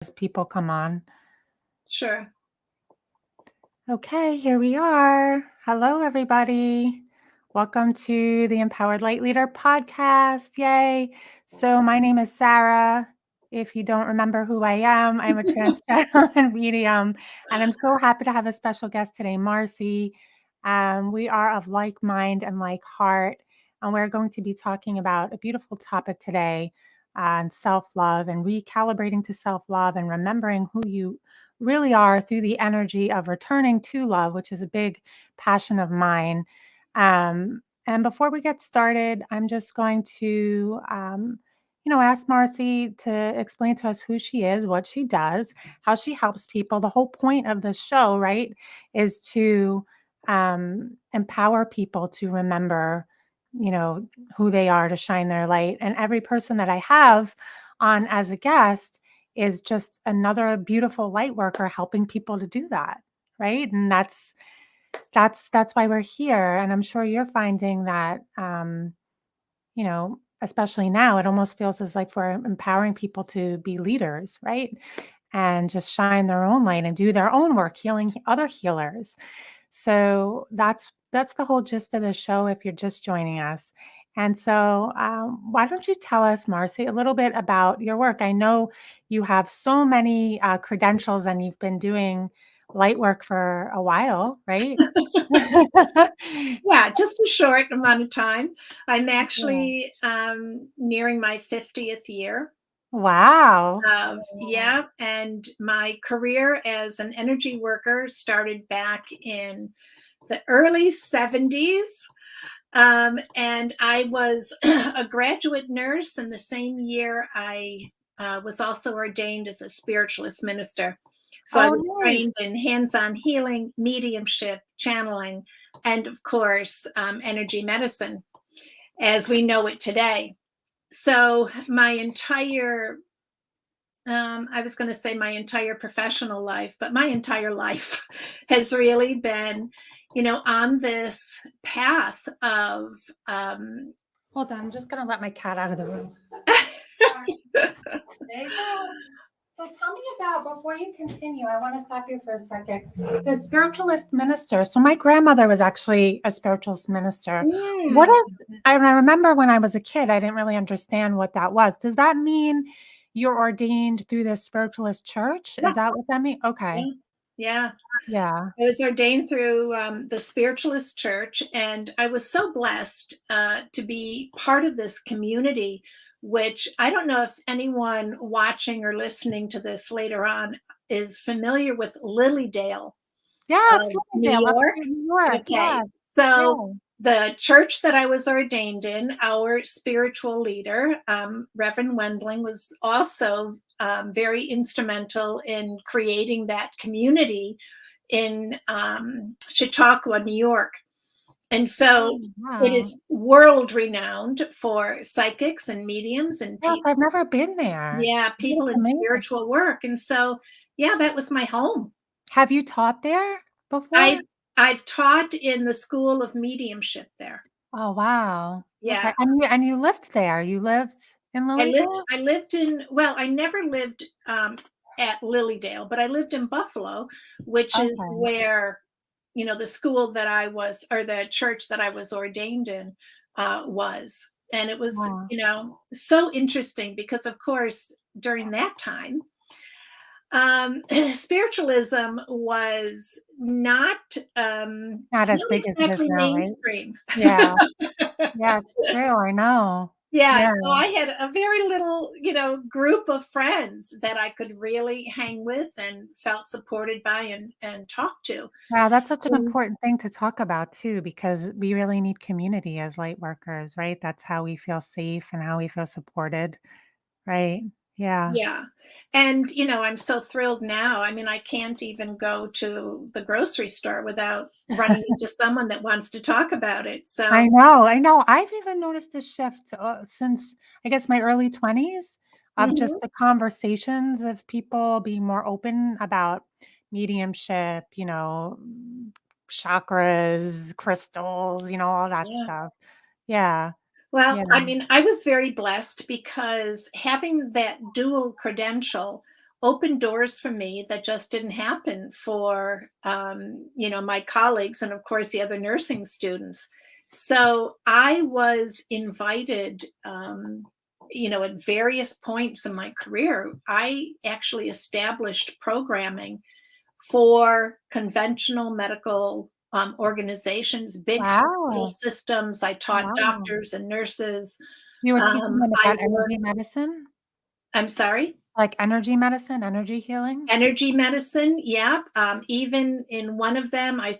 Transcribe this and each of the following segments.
as people come on. Sure. Okay, here we are. Hello, everybody. Welcome to the Empowered Light Leader podcast. Yay. So, my name is Sarah. If you don't remember who I am, I'm a trans-channel and medium, and I'm so happy to have a special guest today, Marcy. We are of like mind and like heart, and we're going to be talking about a beautiful topic today on self-love and recalibrating to self-love and remembering who you really are through the energy of returning to love, which is a big passion of mine. And before we get started, I'm just going to, ask Marcy to explain to us who she is, what she does, how she helps people. The whole point of the show, right, is to empower people to remember, who they are, to shine their light. And every person that I have on as a guest is just another beautiful light worker helping people to do that, right? And that's why we're here. And I'm sure you're finding that, especially now, it almost feels as like we're empowering people to be leaders, right? And just shine their own light and do their own work, healing other healers. So that's the whole gist of the show. If you're just joining us. And so, why don't you tell us, Marcy, a little bit about your work? I know you have so many credentials and you've been doing light work for a while, right? Yeah, just a short amount of time. I'm Yeah. actually nearing my 50th year Wow. of, yeah, and my career as an energy worker started back in the early 70s. And I was a graduate nurse, and the same year I was also ordained as a spiritualist minister. So I Oh, was nice. trained in hands-on healing, mediumship, channeling, and of course, energy medicine as we know it today. So my entire, I was going to say my entire professional life, but my entire life has really been, on this path of, Hold on. I'm just going to let my cat out of the room. There you go. So tell me about, before you continue, I want to stop you for a second. The spiritualist minister. So my grandmother was actually a spiritualist minister. What Mm. is, I remember when I was a kid, I didn't really understand what that was. Does that mean you're ordained through the spiritualist church? Yeah, Is that what that means? Okay. yeah, yeah. Yeah. I was ordained through the Spiritualist Church, and I was so blessed to be part of this community, which I don't know if anyone watching or listening to this later on is familiar with Lilydale, Yes. New Love York. New York. Okay. Yes. So Yeah. the church that I was ordained in, our spiritual leader, Reverend Wendling, was also very instrumental in creating that community in Chautauqua, New York. And Oh, so it wow. is world renowned for psychics and mediums and Yes, people, I've never been there. yeah, That's people in amazing. spiritual work. And so, yeah, that was my home. Have you taught there I've before? I've taught in the School of Mediumship there. Oh, wow. Okay, Yeah. and you lived there? You lived in Lilydale? I lived in, well, I never lived at Lilydale, but I lived in Buffalo, which is Okay, where, the school that I was, or the church that I was ordained in was. And it was, wow. so interesting because, of course, during that time, spiritualism was Not as not big as it is exactly now, right? mainstream. Yeah. Yeah, it's true, I know. Yeah, Yeah. so I had a very little, group of friends that I could really hang with and felt supported by and talk to. Wow, that's such an Mm. important thing to talk about too, because we really need community as light workers, right? That's how we feel safe and how we feel supported, right? Yeah. Yeah. And, I'm so thrilled now. I mean, I can't even go to the grocery store without running into someone that wants to talk about it. I So, know, I know. I've even noticed a shift, since, I guess, my early 20s of just mhm, the conversations of people being more open about mediumship, chakras, crystals, all that yeah. stuff. Yeah, Well, yeah. I mean, I was very blessed because having that dual credential opened doors for me that just didn't happen for, my colleagues and, of course, the other nursing students. So I was invited, at various points in my career. I actually established programming for conventional medical organizations, big hospital Wow. systems. I taught Wow. doctors and nurses. You were teaching them I about energy worked, medicine? I'm sorry? Like energy medicine, energy healing? Energy medicine, yeah. Even in one of them, I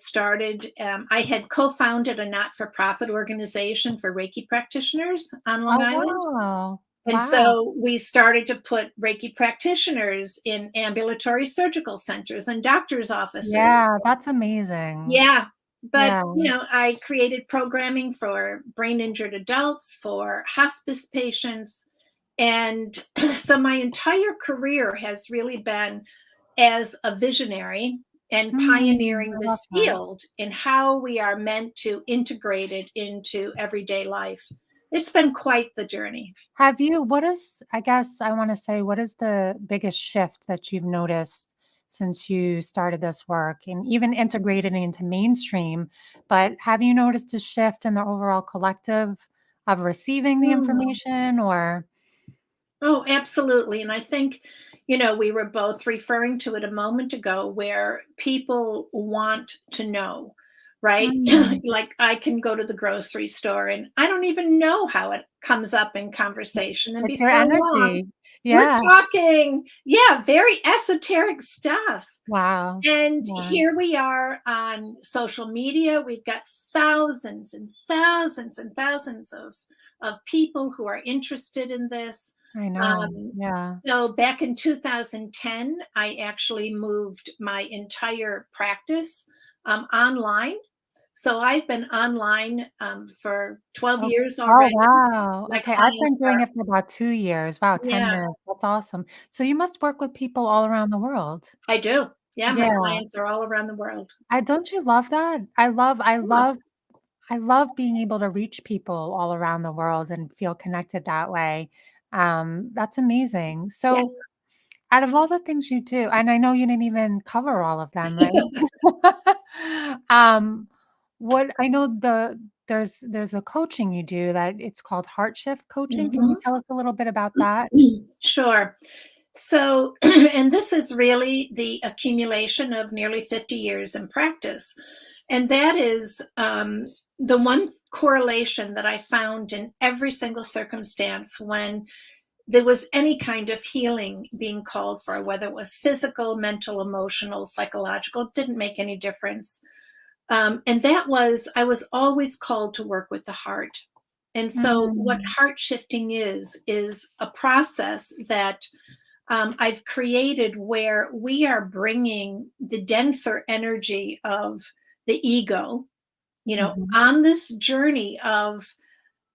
had co founded a not for profit organization for Reiki practitioners on Long Oh, Island. wow. And Wow. so we started to put Reiki practitioners in ambulatory surgical centers and doctors' offices. Yeah, that's amazing. Yeah. But, Yeah. I created programming for brain injured adults, for hospice patients. And so my entire career has really been as a visionary and pioneering I love this that. field in how we are meant to integrate it into everyday life. It's been quite the journey. What is, I guess I wanna say, what is the biggest shift that you've noticed since you started this work and even integrated it into mainstream, but have you noticed a shift in the overall collective of receiving the Mm. information or Oh, absolutely. And I think, we were both referring to it a moment ago where people want to know, right? Mm, Like I can go to the grocery store and I don't even know how it comes up in conversation. And it's your before long, energy. we're Yeah. talking, yeah, very esoteric stuff. Wow. And Yeah, here we are on social media. We've got thousands and thousands and thousands of people who are interested in this. I know. Um, Yeah. so back in 2010, I actually moved my entire practice online. So I've been online for 12 Oh, years oh, already. wow. My Okay, I've clients been doing are, it for about 2 years. Wow, 10 yeah, years. That's awesome. So you must work with people all around the world. I do. Yeah, my Yeah. clients are all around the world. I don't you love that? Yeah, I love being able to reach people all around the world and feel connected that way. That's amazing. So, yes. out of all the things you do, and I know you didn't even cover all of them, right? Um, what I know there's a coaching you do that it's called HeartShift coaching. Can you Mhm. tell us a little bit about that? Sure. So, and this is really the accumulation of nearly 50 years in practice. And that is the one correlation that I found in every single circumstance when there was any kind of healing being called for, whether it was physical, mental, emotional, psychological, didn't make any difference. And that was, I was always called to work with the heart. And so, what Mm, heart shifting is a process that I've created where we are bringing the denser energy of the ego, mhm, on this journey of,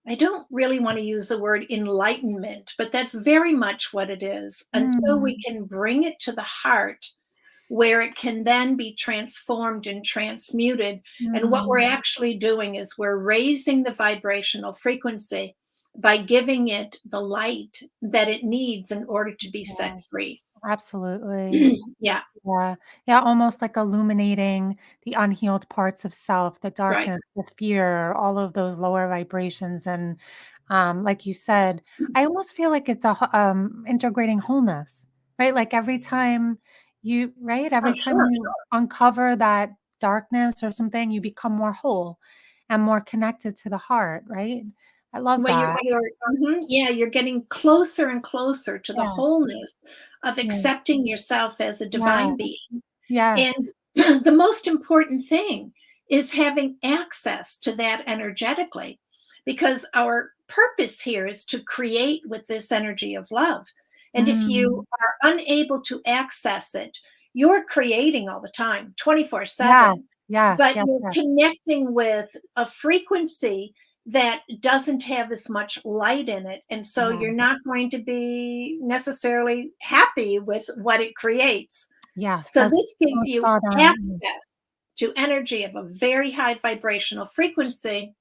I don't really want to use the word enlightenment, but that's very much what it is until we mm, can bring it to the heart where it can then be transformed and transmuted. And what we're mm. actually doing is we're raising the vibrational frequency by giving it the light that it needs in order to be set Yeah, free. absolutely. Yeah, Yeah. Yeah, almost like illuminating the unhealed parts of self, the right. darkness, the fear, all of those lower vibrations, and, like you said, I almost feel like it's integrating wholeness, right? Like, every time every Oh, time sure. you uncover that darkness or something, you become more whole and more connected to the heart, right? I love Well, that. yeah, you're getting closer and closer to the Yeah, wholeness of yeah, accepting yourself as a yeah, divine being. And yes. the most important thing is having access to that energetically, because our purpose here is to create with this energy of love. And if you Mm, are unable to access it, you're creating all the time, yes, 24/7, yes, but yes, you're yes, connecting with a frequency that doesn't have as much light in it. And so yeah, you're not going to be necessarily happy with what it creates. yes, So that's this gives so you spot on. access to energy of a very high vibrational frequency,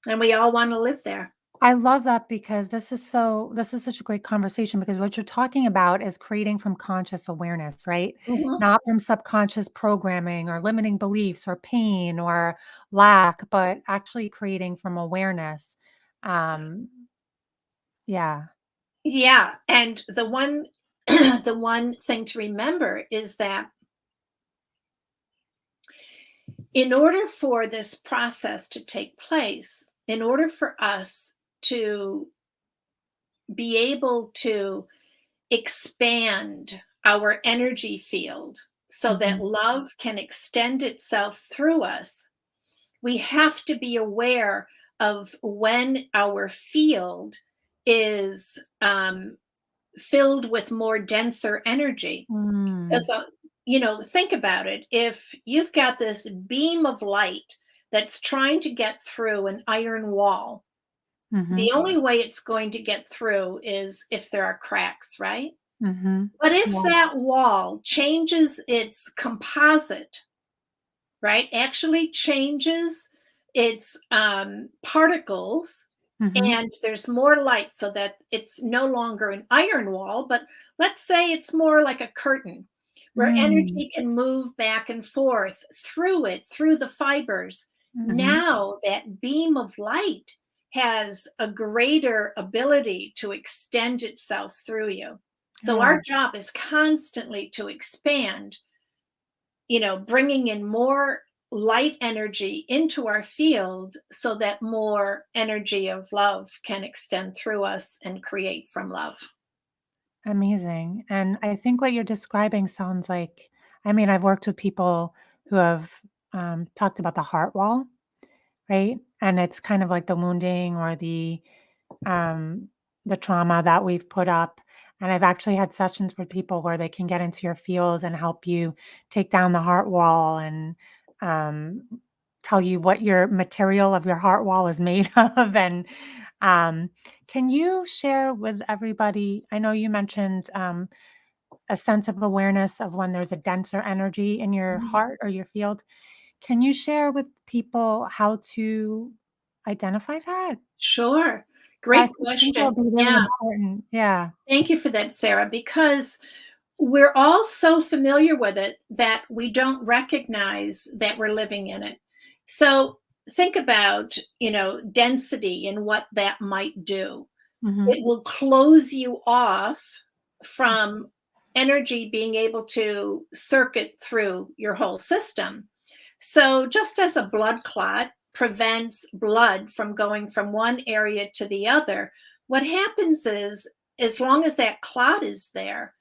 and we all want to live there. I love that because this is such a great conversation because what you're talking about is creating from conscious awareness, right? Mhm. Not from subconscious programming or limiting beliefs or pain or lack, but actually creating from awareness. Um, yeah. Yeah, and the one the one thing to remember is that in order for this process to take place, in order for us to be able to expand our energy field so that Mhm. love can extend itself through us, we have to be aware of when our field is filled with more denser energy. Mm. So, think about it. If you've got this beam of light that's trying to get through an iron wall, the Mhm. only way it's going to get through is if there are cracks, right? Mhm. But if Yeah. that wall changes its composite, right, actually changes its particles, Mhm. and there's more light so that it's no longer an iron wall, but let's say it's more like a curtain where Mm. energy can move back and forth through it, through the fibers. Mhm. Now that beam of light has a greater ability to extend itself through you. So Yeah. our job is constantly to expand, bringing in more light energy into our field so that more energy of love can extend through us and create from love. Amazing. And I think what you're describing sounds like, I mean, I've worked with people who have talked about the heart wall, right? And it's kind of like the wounding or um, the trauma that we've put up. And I've actually had sessions with people where they can get into your field and help you take down the heart wall and um, tell you what your material of your heart wall is made of. And um, can you share with everybody? I know you mentioned a sense of awareness of when there's a denser energy in your Mhm. heart or your field. Can you share with people how to identify that? Sure. I Great think that'll question. be really Yeah. important. Yeah. Thank you for that, Sarah, because we're all so familiar with it that we don't recognize that we're living in it. So think about, density and what that might do. Mhm. It will close you off from energy being able to circuit through your whole system. So, just as a blood clot prevents blood from going from one area to the other, what happens is, as long as that clot is there,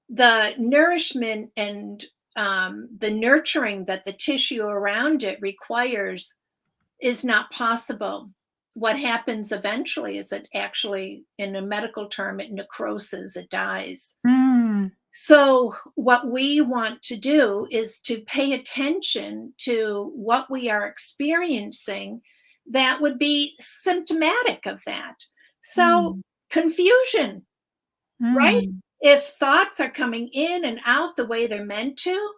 the nourishment and the nurturing that the tissue around it requires is not possible. What happens eventually is it actually, in a medical term, it necroses, it dies. Mm. So, what we want to do is to pay attention to what we are experiencing that would be symptomatic of that. So, Mm. confusion, right? Mm. If thoughts are coming in and out the way they're meant to,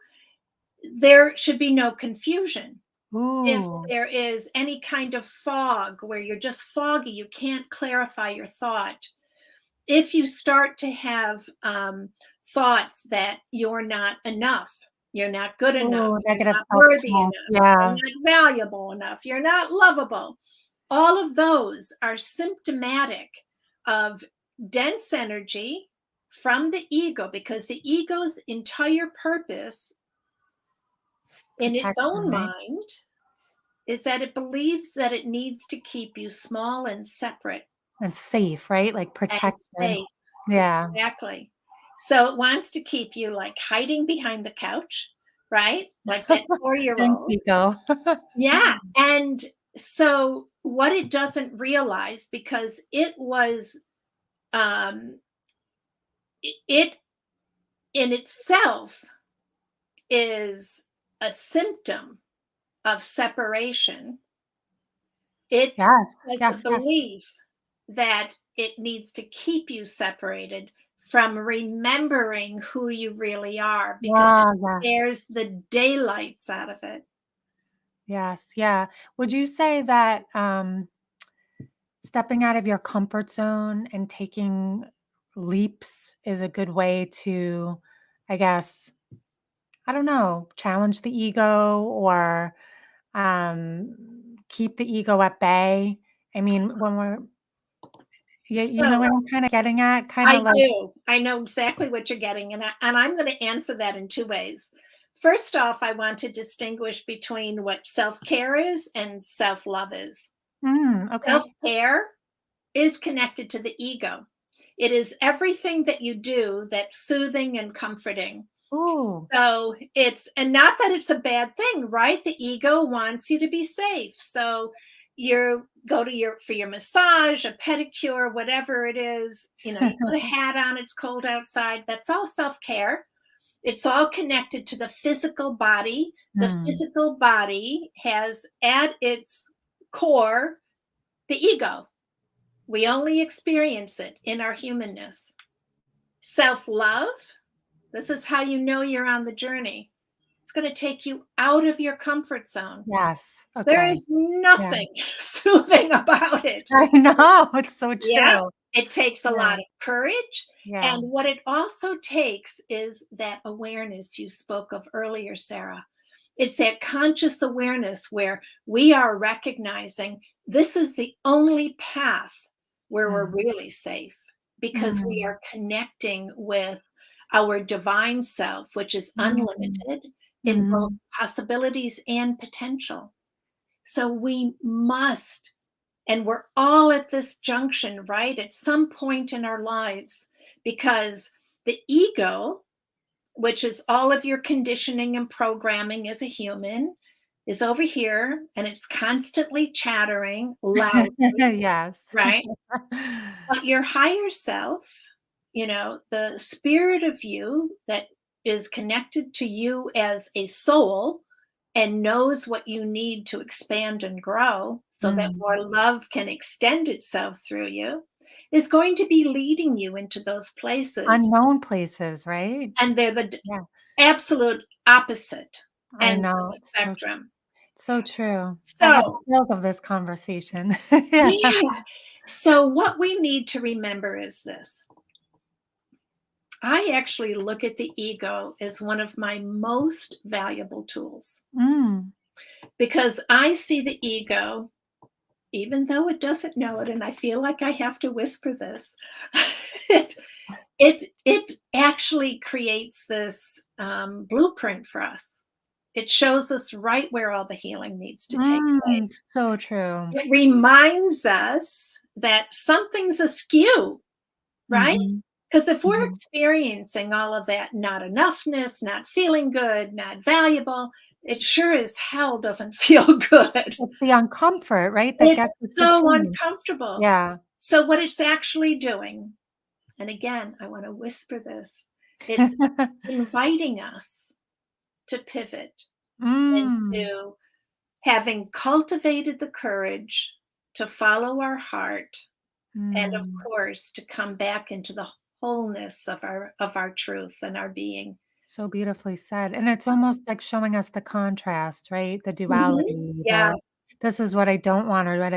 there should be no confusion. If Ooh. there is any kind of fog where you're just foggy, you can't clarify your thought. If you start to have thoughts that you're not enough, you're not good enough, Ooh, you're negative not worthy self-talk. enough, you're Yeah. not valuable enough, you're not lovable, all of those are symptomatic of dense energy from the ego, because the ego's entire purpose in its Protection, own right? mind is that it believes that it needs to keep you small and separate And safe, right? Like and protected. safe. Yeah. Exactly. So it wants to keep you like hiding behind the couch, right? Like that 4-year Thanks, old. Ego. Yeah. And so what it doesn't realize, because it was, um, it in itself is a symptom of separation. It Yes, has the yes, yes. belief that it needs to keep you separated from remembering who you really are, because it Ah, yes. scares the daylights out of it. Yes, yeah. Would you say that, stepping out of your comfort zone and taking leaps is a good way to, I guess, I don't know, challenge the ego or keep the ego at bay. I mean, when we're you know So what I'm kinda getting at? Kinda I like do. I know exactly what you're getting, and I'm going to answer that in two ways. First off, I want to distinguish between what self-care is and self-love is. okay. Self-care is connected to the ego. It is everything that you do that's soothing and comforting. Ooh. So it's, and not that it's a bad thing, right? The ego wants you to be safe. So you go to your for your massage, a pedicure, whatever it is, you put a hat on, it's cold outside. That's all self-care. It's all connected to the physical body. The Mm, physical body has at its core the ego. We only experience it in our humanness. Self-love, this is how you know you're on the journey. It's going to take you out of your comfort zone. yes, There okay. is Yeah. nothing soothing about it. I know, it's so Yeah, true. it takes a Yeah, lot of courage. yeah. And what it also takes is that awareness you spoke of earlier, Sarah. It's that conscious awareness where we are recognizing this is the only path where we're Mm, really safe because we mm, are connecting with our divine self, which is mm, unlimited in both mhm. possibilities and potential. So we must, and we're all at this junction, right? At some point in our lives, because the ego, which is all of your conditioning and programming as a human, is over here and it's constantly chattering loudly, Yes. right? But your higher self, the spirit of you that is connected to you as a soul and knows what you need to expand and grow so that Mm. more love can extend itself through you, is going to be leading you into those places. Unknown places, right? And they're the Yeah, absolute opposite I ends of know, the it's spectrum. so true. I have So, feels of this conversation. Yeah. yeah. So, what we need to remember is this: I actually look at the ego as one of my most valuable tools Mm. because I see the ego, even though it doesn't know it, and I feel like I have to whisper this, it, it actually creates this blueprint for us. It shows us right where all the healing needs to take place. So true. It reminds us that something's askew, right? Mhm, Because if we're mhm. experiencing all of that not enoughness, not feeling good, not valuable, it sure as hell doesn't feel good. It's the uncomfort, right, that It's gets us to so change. uncomfortable. Yeah. So, what it's actually doing, and again, I want to whisper this, it's inviting us to pivot Mm, into having cultivated the courage to follow our heart and of mm. course to come back into the wholeness of our truth and our being. So beautifully said, and it's almost like showing us the contrast, right? The Mhm. duality, Yeah. the this is what I don't want or what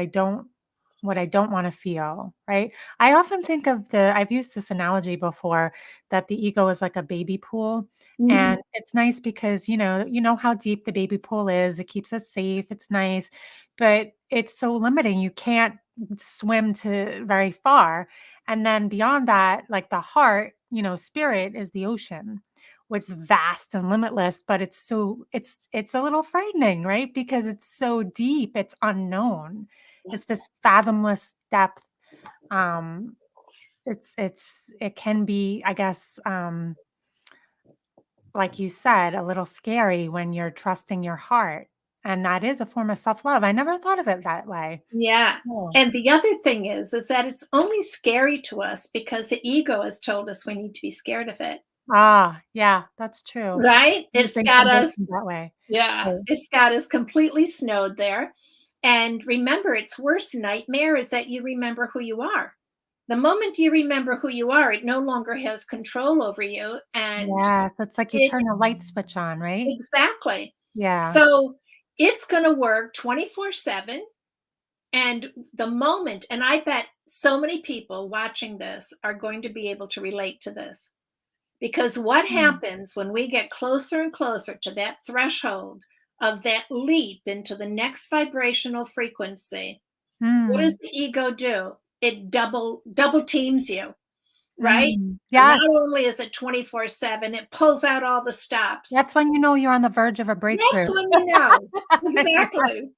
I don't wanna feel, right? I often think of I've used this analogy before that the ego is like a baby pool, Mhm. and it's nice because, you know how deep the baby pool is, it keeps us safe, it's nice, but it's so limiting, you can't swim to very far, and then beyond that, like the heart, spirit is the ocean, was vast and limitless, but it's a little frightening, right? Because it's so deep, it's unknown. Yeah. It's this fathomless depth. Um, it can be, I guess, like you said, a little scary when you're trusting your heart. And that is a form of self-love. I never thought of it that way. Yeah. Oh. And the other thing is that it's only scary to us because the ego has told us we need to be scared of it. Ah, yeah, that's true. Right? We've It's been got us, conditioned that way. yeah, Right. it's got us completely snowed there. And remember, its worst nightmare is that you remember who you are. The moment you remember who you are, it no longer has control over you. And Yes, it's like you it turn a light switch on, right? exactly. Yeah. So it's going to work 24/7 And the moment, and I bet so many people watching this are going to be able to relate to this. Because what Mm. happens when we get closer and closer to that threshold of that leap into the next vibrational frequency, what does Mm. the ego do? It double teams you, right? Mm. So Yes. not only is it 24/7, it pulls out all the stops. That's when you know you're on the verge of a That's breakthrough. when you know. Exactly.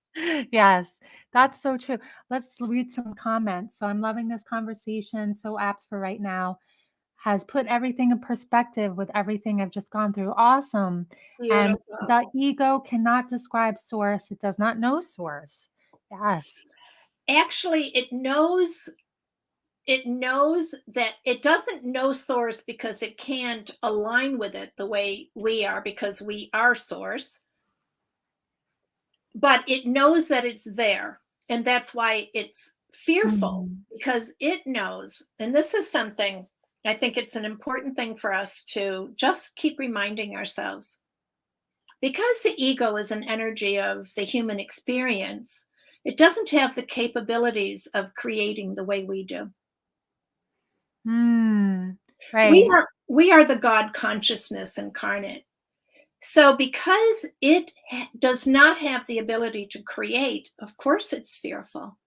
Yes, that's so true. Let's read some comments. So I'm loving this conversation, so apt for right now. Has put everything in perspective with everything I've just gone through. Awesome. And Beautiful. the ego cannot describe source. It does not know source. Yes. Actually, it knows that it doesn't know source because it can't align with it the way we are, because we are source, but it knows that it's there. And that's why it's fearful, Mm. because it knows. And this is something I think it's an important thing for us to just keep reminding ourselves. Because the ego is an energy of the human experience, it doesn't have the capabilities of creating the way we do. Mm. We Right. are we are the God consciousness incarnate. So because it does not have the ability to create, of course it's fearful.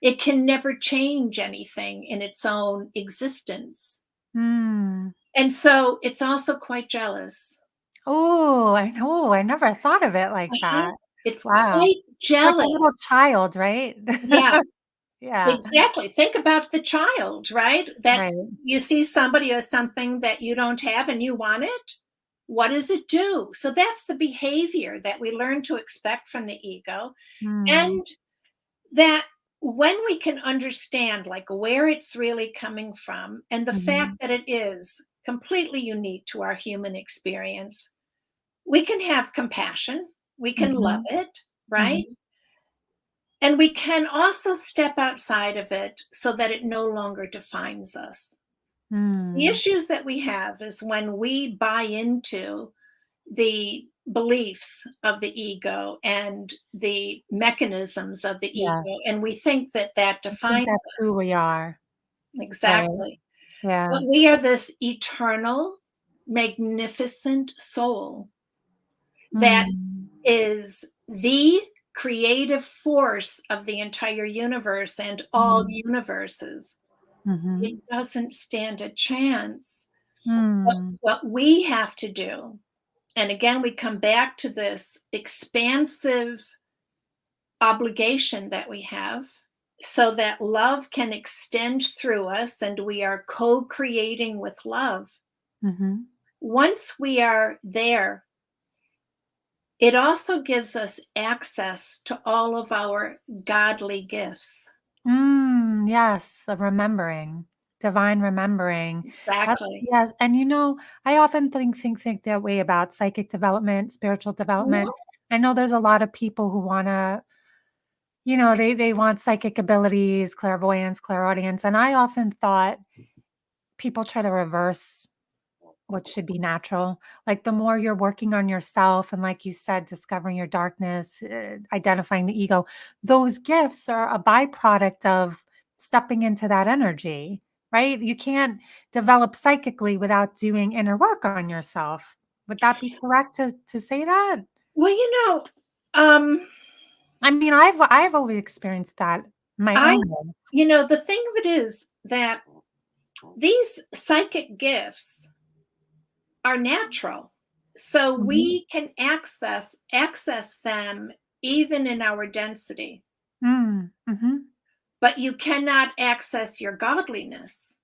It can never change anything in its own existence. Mm. And so it's also quite jealous. Oh, I know. I never thought of it like Uh-huh. that. It's Wow. quite It's like a little jealous. child, right? Yeah, Yeah. exactly. Think about the child, right? That Right. you see somebody or something that you don't have and you want it. What does it do? So that's the behavior that we learn to expect from the ego. Mm. And that when we can understand like where it's really coming from and the fact Mhm. that it is completely unique to our human experience, we can have compassion, we can love Mhm. it, right? Mhm. And we can also step outside of it so that it no longer defines us. The Mm. issues that we have is when we buy into the beliefs of the ego and the mechanisms of the Yeah. ego, and we think that that I think defines that's us. who we are. Right. Exactly. Yeah. But we are this eternal, magnificent soul that Mm. is the creative force of the entire universe and all Mm. universes. It Mhm. doesn't stand a chance. What, Mm. what we have to do, and again, we come back to this expansive obligation that we have so that love can extend through us and we are co creating with love. Mhm. Once we are there, it also gives us access to all of our godly gifts. Mm. Yes, of remembering, divine remembering. That's Exactly. yes, and I often think that way about psychic development, spiritual Mhm. development. I know there's a lot of people who wanna, they want psychic abilities, clairvoyance, clairaudience, and I often thought people try to reverse what should be natural. Like the more you're working on yourself and like you said, discovering your darkness, identifying the ego, those gifts are a byproduct of stepping into that energy, right? You can't develop psychically without doing inner work on yourself. Would that be correct to say that? Well, um, I mean, I've always experienced that my I, own way. the thing of it is that these psychic gifts are natural. So Mhm. we can access them even in our density, Mm, mhm. but you cannot access your godliness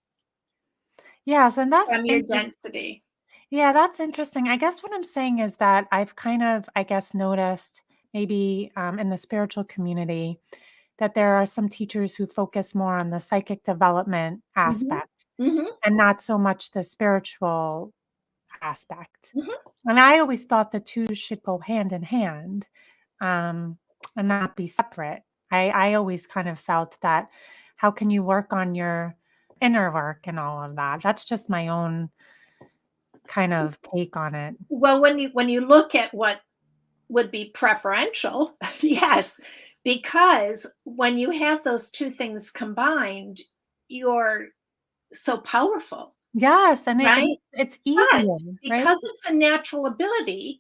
Yes, and that's from your interesting. density. Yeah, that's interesting. I guess what I'm saying is that I've kind of, I guess, noticed maybe in the spiritual community that there are some teachers who focus more on the psychic development Mhm, aspect mhm, and not so much the spiritual aspect. mhm. And I always thought the two should go hand in hand um, and not be separate. I always kind of felt that how can you work on your inner work and all of that? That's just my own kind of take on it. Well, when you look at what would be preferential. Yes, because when you have those two things combined, you're so powerful, Yes, and right? it's But easier, right? because it's a natural ability,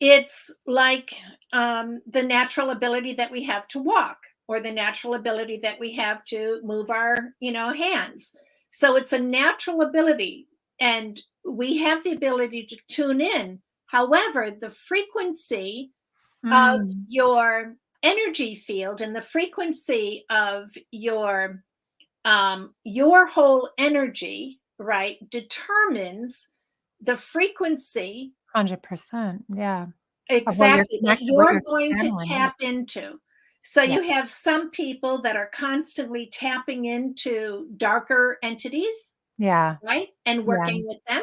it's like the natural ability that we have to walk, or the natural ability that we have to move our, hands. So it's a natural ability, and we have the ability to tune in. However, the frequency of Mm, your energy field and the frequency of your whole energy, right, determines the frequency 100%, yeah, of what you're exactly that connected, what you're you're going to channeling. tap into. So Yeah, you have some people that are constantly tapping into darker entities, yeah, right, and yeah, working with them.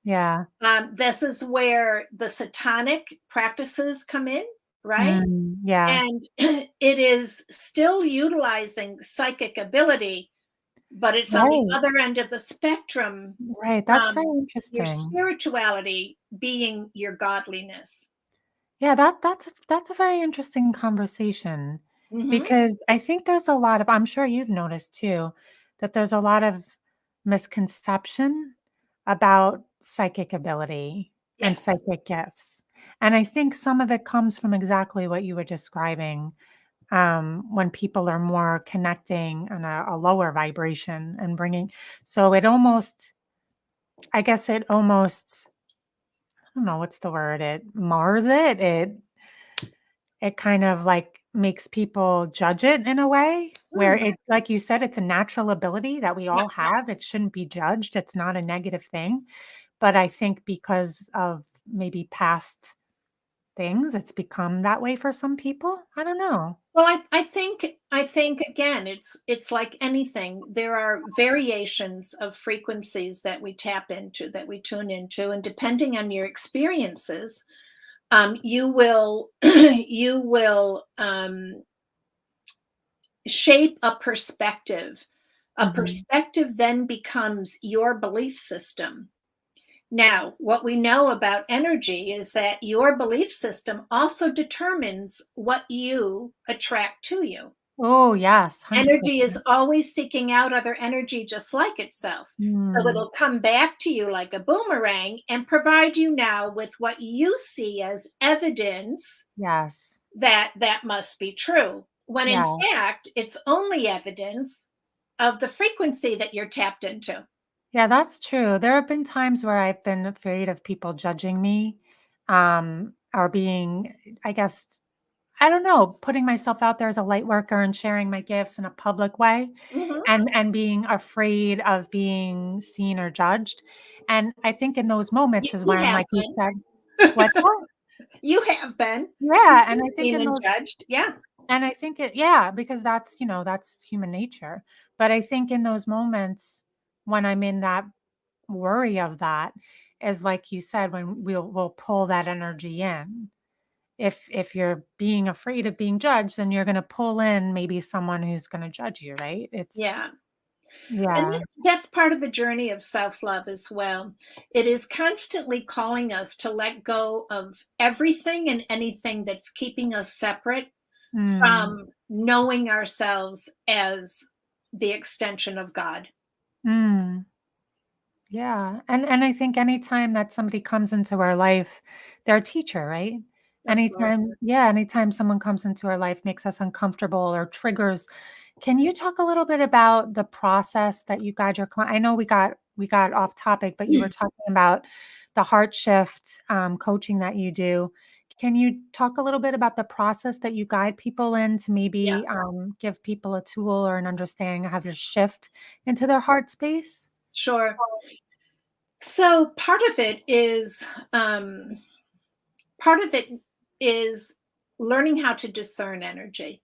yeah, This is where the satanic practices come in, right? yeah, And it is still utilizing psychic ability, but it's on the right, other end of the spectrum right, that's very from your interesting. spirituality being your godliness. Yeah, that's a very interesting conversation Mhm. because I think there's a lot of I'm sure you've noticed too, that there's a lot of misconception about psychic ability and Yes. psychic gifts. And I think some of it comes from exactly what you were describing, when people are more connecting on a lower vibration and bringing, so it almost, I guess it almost, I don't know what's the word, it mars it, it kind of, like, makes people judge it in a way where Mm, it, like you said, it's a natural ability that we yeah. all have, it shouldn't be judged, it's not a negative thing, but I think because of maybe past things, it's become that way for some people? I don't know. Well, I think again, it's like anything. There are variations of frequencies that we tap into, that we tune into, and depending on your experiences, you will you will shape a perspective. A Mhm. perspective then becomes your belief system. Now, what we know about energy is that your belief system also determines what you attract to you. Oh, yes, Energy is 100%. always seeking out other energy just like itself. So Mm, it'll come back to you like a boomerang and provide you now with what you see as evidence yes. that that must be true. When in Yeah. fact, it's only evidence of the frequency that you're tapped into. Yeah, that's true. There have been times where I've been afraid of people judging me, or being, I guess, I don't know, putting myself out there as a light worker and sharing my gifts in a public way, Mhm. and being afraid of being seen or judged. And I think in those moments is You when, have like you said, been. what that? You have been. Yeah, and I think Seen in and those, judged. Yeah. and I think it, yeah, because that's, that's human nature. But I think in those moments when I'm in that worry of that is, like you said, when we'll pull that energy in. If you're being afraid of being judged, then you're gonna pull in maybe someone who's gonna judge you, right? It's Yeah. And yeah. that's part of the journey of self-love as well. It is constantly calling us to let go of everything and anything that's keeping us separate Mm, from knowing ourselves as the extension of God. mm. Yeah, and I think anytime that somebody comes into our life, they're a teacher, right? Of course. Anytime someone comes into our life, makes us uncomfortable or triggers. Can you talk a little bit about the process that you guide your client? I know we got off topic, but you were talking about the heart shift, coaching that you do. Can you talk a little bit about the process that you guide people in to Yeah, maybe, give people a tool or an understanding of how to shift into their heart space? sure. So part of it is learning how to discern energy.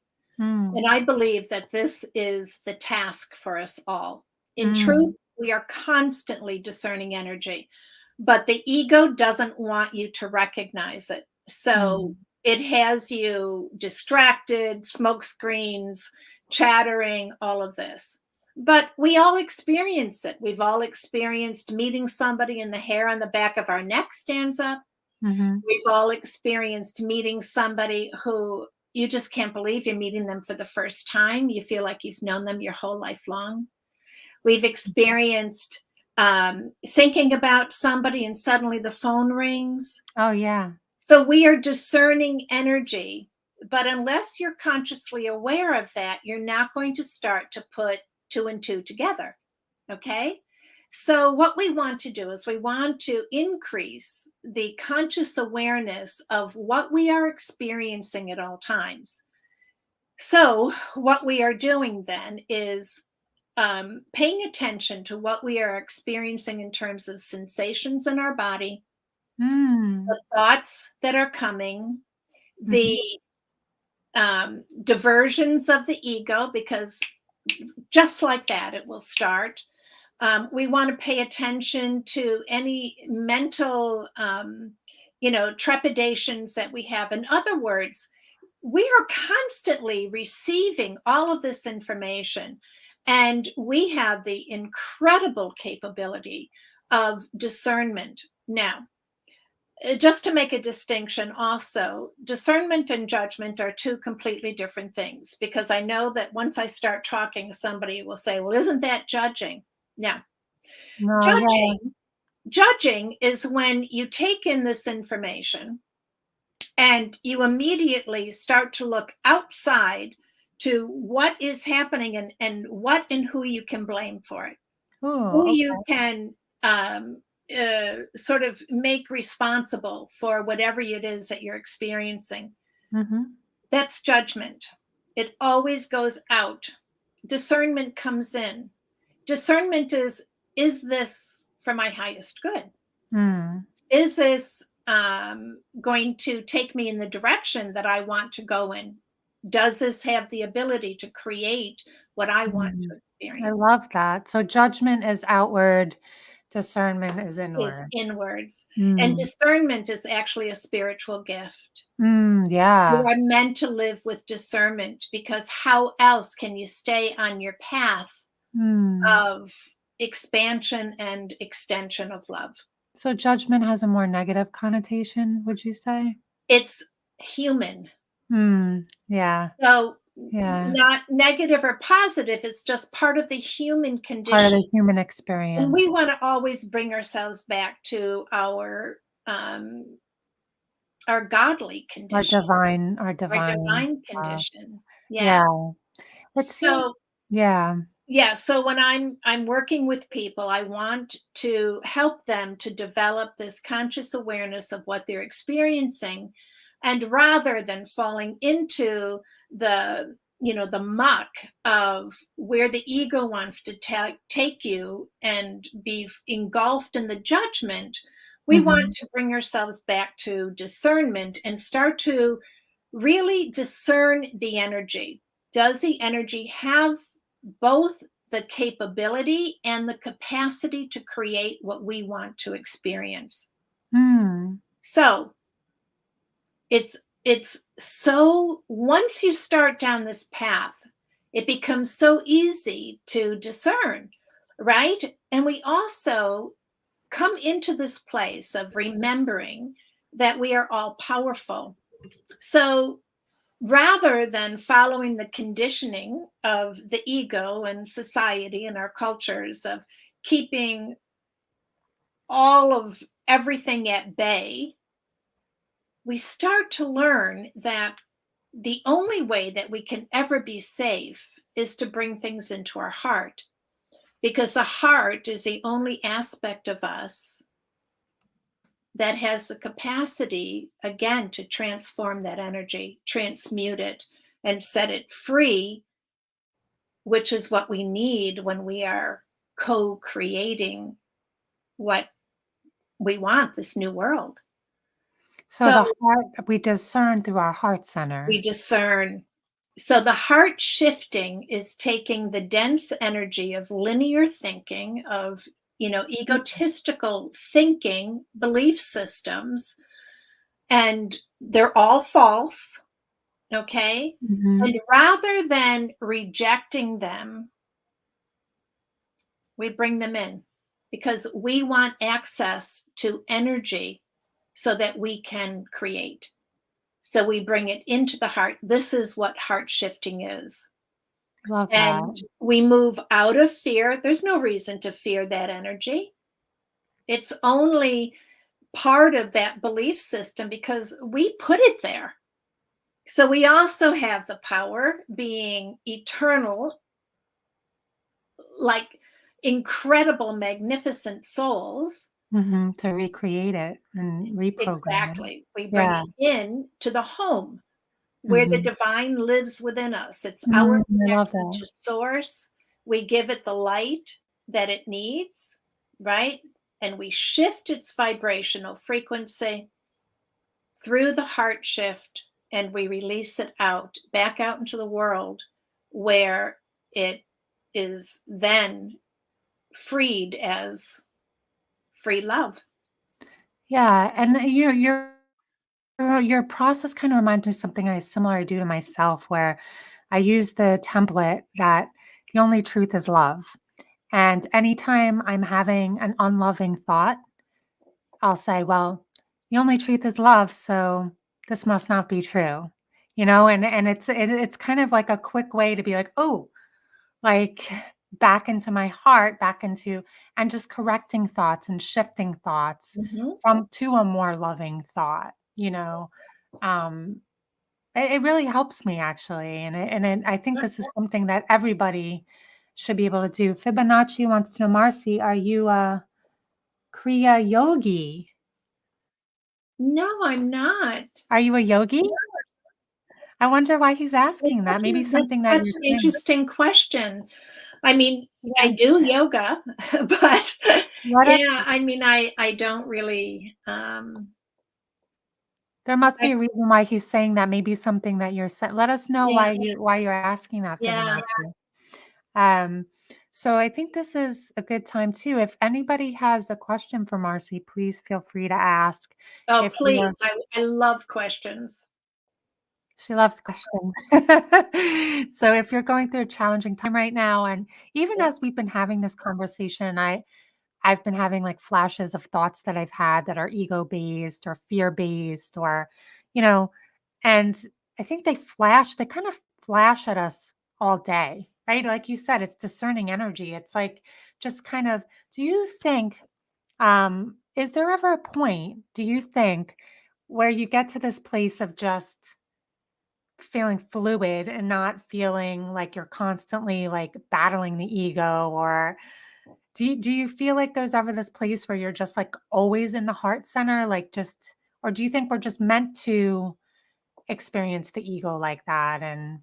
And Mm. I believe that this is the task for us all. In Mm, truth, we are constantly discerning energy, but the ego doesn't want you to recognize it. So mm, it has you distracted, smoke screens, chattering, all of this. But we all experience it. We've all experienced meeting somebody and the hair on the back of our neck stands up. Mhm. We've all experienced meeting somebody who you just can't believe you're meeting them for the first time. You feel like you've known them your whole life long. We've experienced thinking about somebody and suddenly the phone rings. Oh, yeah. So we are discerning energy, but unless you're consciously aware of that, you're not going to start to put two and two together. Okay. So, what we want to do is we want to increase the conscious awareness of what we are experiencing at all times. So, what we are doing then is paying attention to what we are experiencing in terms of sensations in our body, Mm. the thoughts that are coming, Mhm. the diversions of the ego, because just like that, it will start. We want to pay attention to any mental, trepidations that we have. In other words, we are constantly receiving all of this information, and we have the incredible capability of discernment. Now, just to make a distinction also, discernment and judgment are two completely different things, because I know that once I start talking, somebody will say, well, isn't that judging? Now, No, yeah. judging judging is when you take in this information and you immediately start to look outside to what is happening, and what and who you can blame for it, Ooh, who you okay. can sort of make responsible for whatever it is that you're experiencing. Mhm. That's judgment. It always goes out. Discernment comes in. Discernment is this for my highest good? Mm. Is this going to take me in the direction that I want to go in? Does this have the ability to create what I want to Mm. I experience? love that. So judgment is outward, discernment is Is inward. inwards. And Mm. discernment is actually a spiritual gift. Mm, You yeah. are meant to live with discernment, because how else can you stay on your path Mm. of expansion and extension of love? So judgment has a more negative connotation, would you say? It's human. Mm. Yeah. So, Yeah. not negative or positive, it's just part of the human Part of condition. the human And experience, we want to always bring ourselves back to um, our godly condition, our our divine divine love. condition. Yeah. Yeah. It seems So, yeah. yeah, so when I'm working with people, I want to help them to develop this conscious awareness of what they're experiencing, and rather than falling into the muck of where the ego wants to take you and be engulfed in the judgment, we want Mhm. to bring ourselves back to discernment and start to really discern the energy. Does the energy have both the capability and the capacity to create what we want to experience? Mm. So it's so, once you start down this path, it becomes so easy to discern, right? And we also come into this place of remembering that we are all powerful. So rather than following the conditioning of the ego and society and our cultures of keeping all of everything at bay, we start to learn that the only way that we can ever be safe is to bring things into our heart, because the heart is the only aspect of us that has the capacity, again, to transform that energy, transmute it, and set it free, which is what we need when we are co-creating what we want, this new world. So So the heart we discern through our heart we center. discern. So the heart shifting is taking the dense energy of linear thinking, of egotistical thinking, belief systems, and they're all false. Okay. Mhm. And rather than rejecting them, we bring them in, because we want access to energy so that we can create. So we bring it into the heart. This is what heart shifting is. Love that. And we move out of fear. There's no reason to fear that energy. It's only part of that belief system because we put it there. So we also have the power, being eternal, like incredible, magnificent souls. To recreate it and reprogram it. Exactly. We bring Yeah. it in to the home where the divine lives within us. It's our I love connection that. to source. We give it the light that it needs, right? And we shift its vibrational frequency through the heart shift, and we release it out, back out into the world where it is then freed as free love. Yeah, and your process kind of reminds me of something similar I do to myself, where I use the template that the only truth is love. And anytime I'm having an unloving thought, I'll say, well, the only truth is love, so this must not be true. And it's kind of like a quick way to be like, oh, like back into my heart, back into and just correcting thoughts and shifting thoughts Mhm. from to a more loving thought. Um, it really helps me actually, and I think this is something that everybody should be able to do. Fibonacci wants to know, Marcy, are you a Kriya yogi? No, I'm not. Are you a yogi? I wonder why he's That's asking that. Maybe that's something that such you're an saying. interesting question. I mean, I Yeah. do yoga, but What are yeah, I mean, I don't really, There must I be a reason why he's saying that, maybe something that you're sa let us know yeah, why you're asking that, yeah. Fibonacci. Um, so I think this is a good time too. If anybody has a question for Marcy, please feel free to ask. Oh, If you're please, I love questions. She loves questions. So if you're going through a challenging time right now, and even Yeah. as we've been having this conversation, I've been having like flashes of thoughts that I've had that are ego based or fear based or, you know, and I think they kind of flash at us all day, right? Like you said, it's discerning energy. It's like just kind of, do you think, is there ever a point, do you think, where you get to this place of just feeling fluid and not feeling like you're constantly like battling the ego, or do you feel like there's ever this place where you're just like always in the heart center, like just, or do you think we're just meant to experience the ego like that? And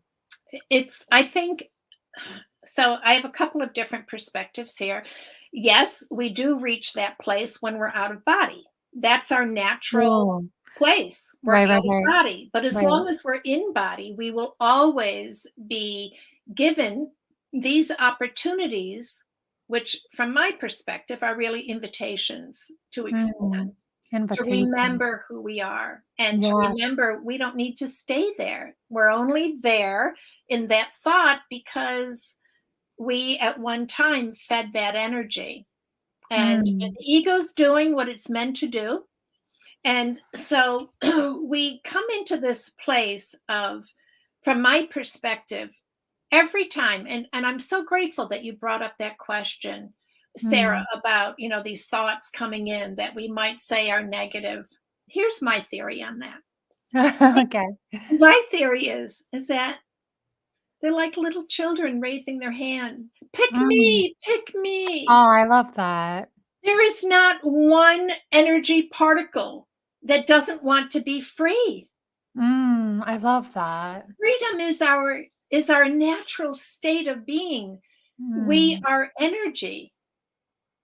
I think so. I have a couple of different perspectives here. Yes, we do reach that place when we're out of body. That's our natural oh, place. We're right, right, out of right, body. But as right. long as we're in body, we will always be given these opportunities, which, from my perspective, are really invitations to Mm, expand, to invitation. remember who we are, and to Yeah. remember we don't need to stay there. We're only there in that thought because we at one time fed that energy. And the Mm, ego's doing what it's meant to do. And so we come into this place of, from my perspective, every time, and I'm so grateful that you brought up that question, Sarah, mm. about, these thoughts coming in that we might say are negative. Here's my theory on that. Okay. My theory is that they're like little children raising their hand. Pick Mm. me, pick me. Oh, I love that. There is not one energy particle that doesn't want to be free. I love that. Freedom is our natural state of being. We Mm, are energy.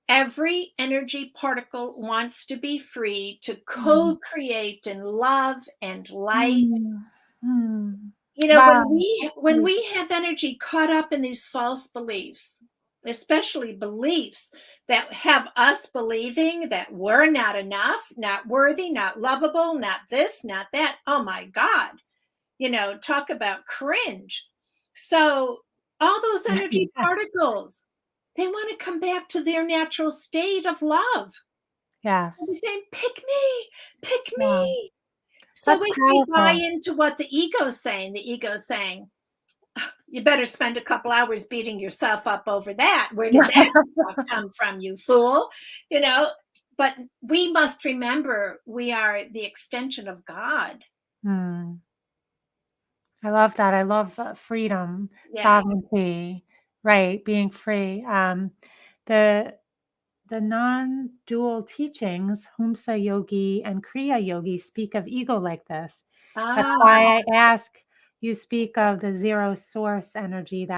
Every energy particle wants to be free to mm, co-create in love and light. mm, mm. When Wow. we have energy caught up in these false beliefs, especially beliefs that have us believing that we're not enough, not worthy, not lovable, not this, not that. Oh my God. Talk about cringe. So all those energy Yeah. particles, they want to come back to their natural state of love. We're Yes. saying, pick Yeah. me. So That's if we buy powerful. into what the ego's saying, you better spend a couple hours beating yourself up over that. Where did that come from, you fool? You know, but we must remember we are the extension of God. Hmm. I love that. I love freedom, Yeah. sovereignty, right? Being free. The the non-dual teachings, Humsa Yogi and Kriya Yogi, speak of ego like this. That's Ah, why I ask. You speak of the zero source energy,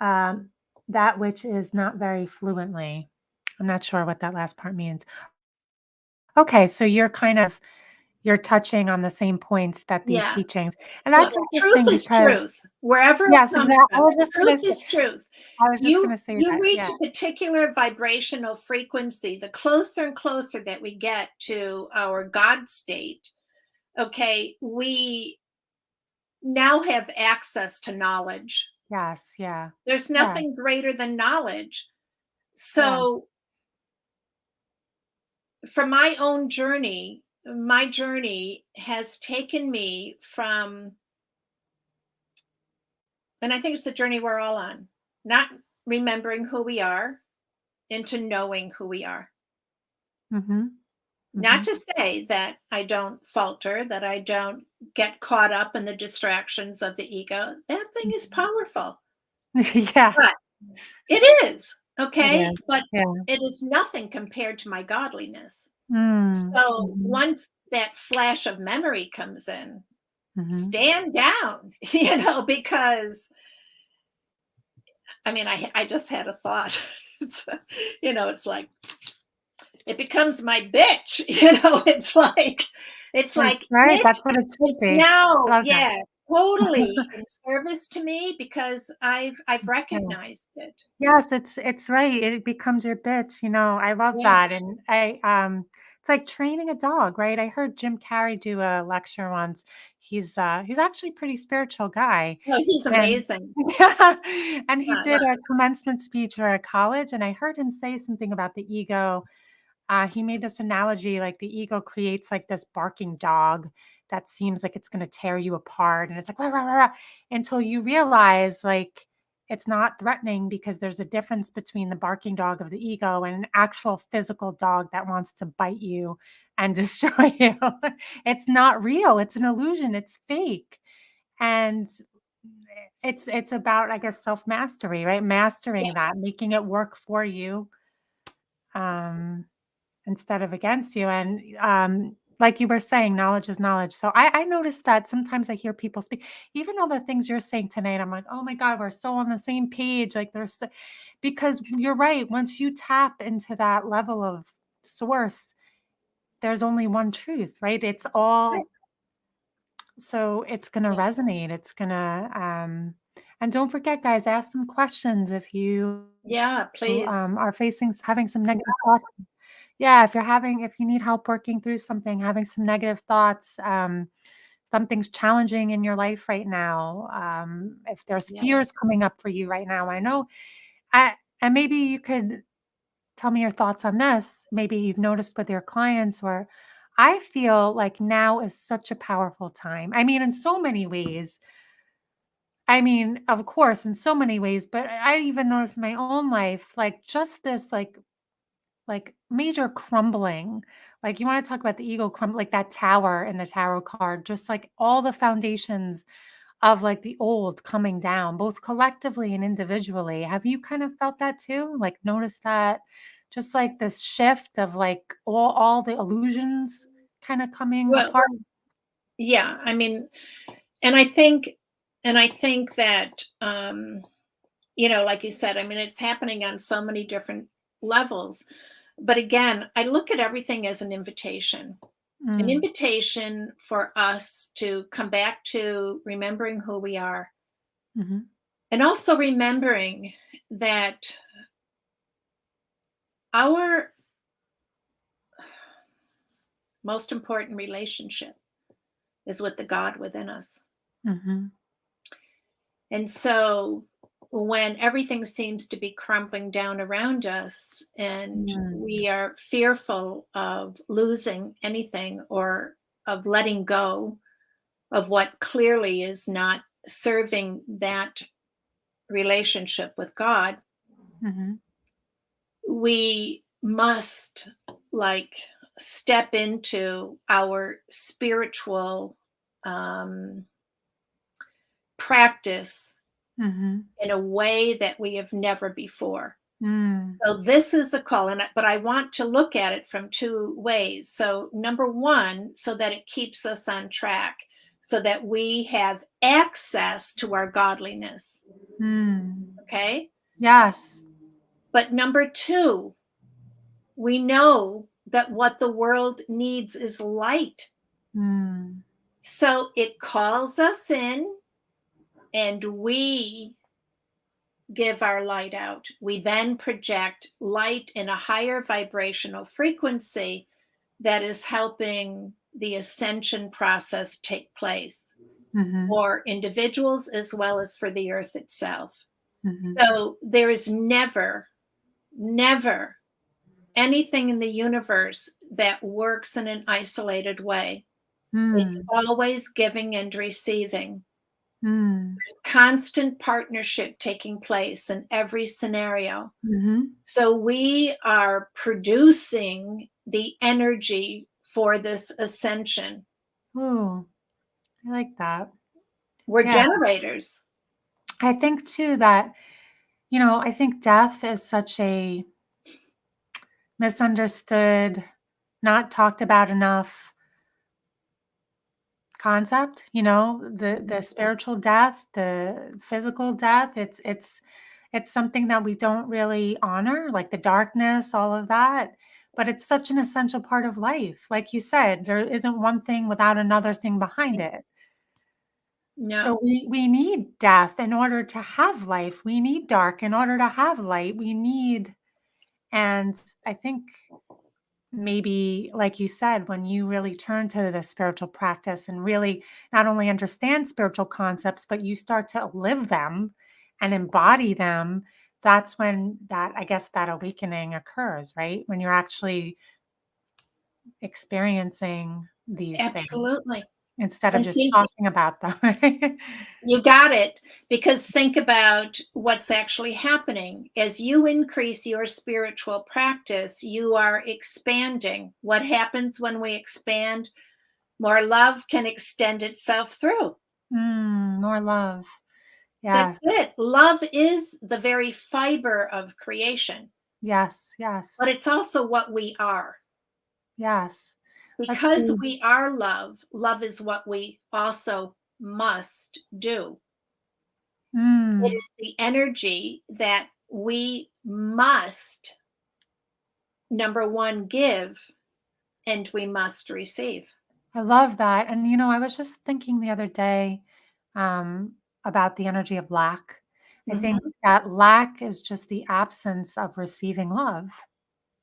um, that which is not very fluently. I'm not sure what that last part means. Okay, so you're touching on the same points that these yeah. teachings, and Look, that's truth interesting is because truth, wherever it yes, comes exactly. from. Truth is truth. I was just You gonna say you that, reach yeah. a particular vibrational frequency, the closer and closer that we get to our God state, okay, we now have access to knowledge. Yes, yeah. There's Yeah, nothing greater than knowledge. yeah. So, for my own journey, my journey has taken me from, and I think it's a journey we're all on, not remembering who we are into knowing who we are. Mhm, Not mhm. to say that I don't falter, that I don't get caught up in the distractions of the ego. That thing is powerful. Yeah, But it is, it okay? is. But Yeah. it is nothing compared to my godliness. Mm, So mhm, once that flash of memory comes in, mhm. stand down, because I mean, I just had a thought. It's, it's like it becomes my bitch. It's That's like, right, bitch, that's what it should it's be. I now, love that. yeah, totally in service to me because I've Yeah. recognized it. Yes, it's right, it becomes your bitch, I love Yeah. that, and it's like training a dog, right? I heard Jim Carrey do a lecture once. He's actually a pretty spiritual guy, Oh, he's and amazing. yeah, and he Yeah, did a commencement speech for a college, and I heard him say something about the ego. He made this analogy like the ego creates like this barking dog that seems like it's going to tear you apart. And it's like, "Rah, rah, rah, rah," until you realize like it's not threatening because there's a difference between the barking dog of the ego and an actual physical dog that wants to bite you and destroy you. It's not real. It's an illusion. It's fake. And it's about, I guess, self mastery, right? yeah. Mastering that, making it work for you. Um, Instead of against you, and, like you were saying, knowledge is knowledge, so I noticed that sometimes I hear people speak even all the things you're saying tonight, I'm like, "Oh my god, we're so on the same page," like, there's so because you're right, once you tap into that level of source, there's only one truth, right? It's Right. all so it's gonna Yeah. resonate, it's gonna, and don't forget, guys, ask some questions if you, Yeah, please. are having some negative thoughts. Yeah, if you need help working through something, having some negative thoughts, something's challenging in your life right now, if there's Yeah. fears coming up for you right now, I know I and maybe you could tell me your thoughts on this. Maybe you've noticed with your clients where I feel like now is such a powerful time. I mean, in so many ways. I mean, of course, in so many ways, but I even noticed in my own life, like just this like major crumbling. Like you want to talk about the ego crumble, like that tower in the tarot card, just like all the foundations of like the old coming down, both collectively and individually. Have you kind of felt that too? Like noticed that just like this shift of like all the illusions kind of coming Well, apart? yeah, I mean, and I think that like you said, I mean, it's happening on so many different levels. But again, I look at everything as an Mm, invitation for us to come back to remembering who we are, mhm, and also remembering that our most important relationship is with the God within us. mhm, And so, when everything seems to be crumbling down around us and Mm. we are fearful of losing anything or of letting go of what clearly is not serving that relationship with God, Mhm. we must like step into our spiritual um, practice Mhm. in a way that we have never before. Mm. So this is a call, but I want to look at it from two ways. So number one, so that it keeps us on track, so that we have access to our godliness. Mm. Okay. Yes. But number two, we know that what the world needs is light. Mm. So it calls us in and we give our light out. We then project light in a higher vibrational frequency that is helping the ascension process take place Mhm. for individuals as well as for the earth itself. Mhm. So there is never, never anything in the universe that works in an isolated way. It's Mm. always giving and receiving. Mm. Constant partnership taking place in every scenario. Mhm. So we are producing the energy for this ascension. Ooh, I like that. We're Yeah. generators. I think too that, I think death is such a misunderstood, not talked about enough concept, the spiritual death, the physical death. It's something that we don't really honor, like the darkness, all of that. But it's such an essential part of life. Like you said, there isn't one thing without another thing behind it. So No. we need death in order to have life. We need dark in order to have light. And I think maybe, like you said, when you really turn to the spiritual practice and really not only understand spiritual concepts, but you start to live them and embody them, that's when I guess that awakening occurs, right? When you're actually experiencing these things Absolutely. instead of And just think talking about them. Right? you got it, because think about what's actually happening. As you increase your spiritual practice, you are expanding. What happens when we expand? More love can extend itself through. More love. That's Yes. it. Love is the very fiber of creation, Yes. but Yes. it's also what we are. Yes. Let's Because do. we are love, love is what we also must do. It Mm. is the energy that we must, number one, give, and we must receive. I love that. And I was just thinking the other day um, about the energy of lack. I think Mhm. that lack is just the absence of receiving love,